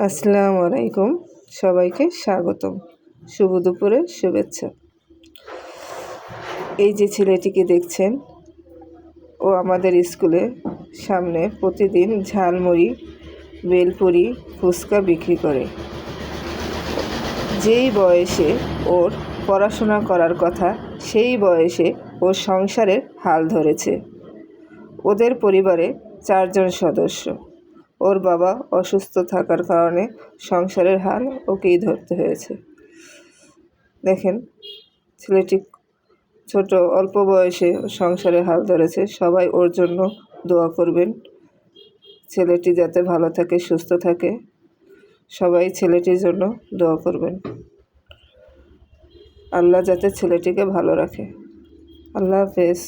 আসসালামু আলাইকুম, সবাইকে স্বাগতম। শুভ দুপুরের শুভেচ্ছা। এই যে ছেলেটিকে দেখছেন, ও আমাদের স্কুলে সামনে প্রতিদিন ঝালমুড়ি, বেলপুরি, ফুচকা বিক্রি করে। যেই বয়সে ওর পড়াশোনা করার কথা, সেই বয়সে ওর সংসারের হাল ধরেছে। ওদের পরিবারে 4 জন সদস্য। ওর বাবা অসুস্থ থাকার কারণে সংসারের হাল ওকেই ধরতে হয়েছে। দেখেন, ছেলেটি ছোট, অল্প বয়সে সংসারের হাল ধরেছে। সবাই ওর জন্য দোয়া করবেন, ছেলেটি যাতে ভালো থাকে, সুস্থ থাকে। সবাই ছেলেটির জন্য দোয়া করবেন, আল্লাহ যাতে ছেলেটিকে ভালো রাখে। আল্লাহ হাফেজ।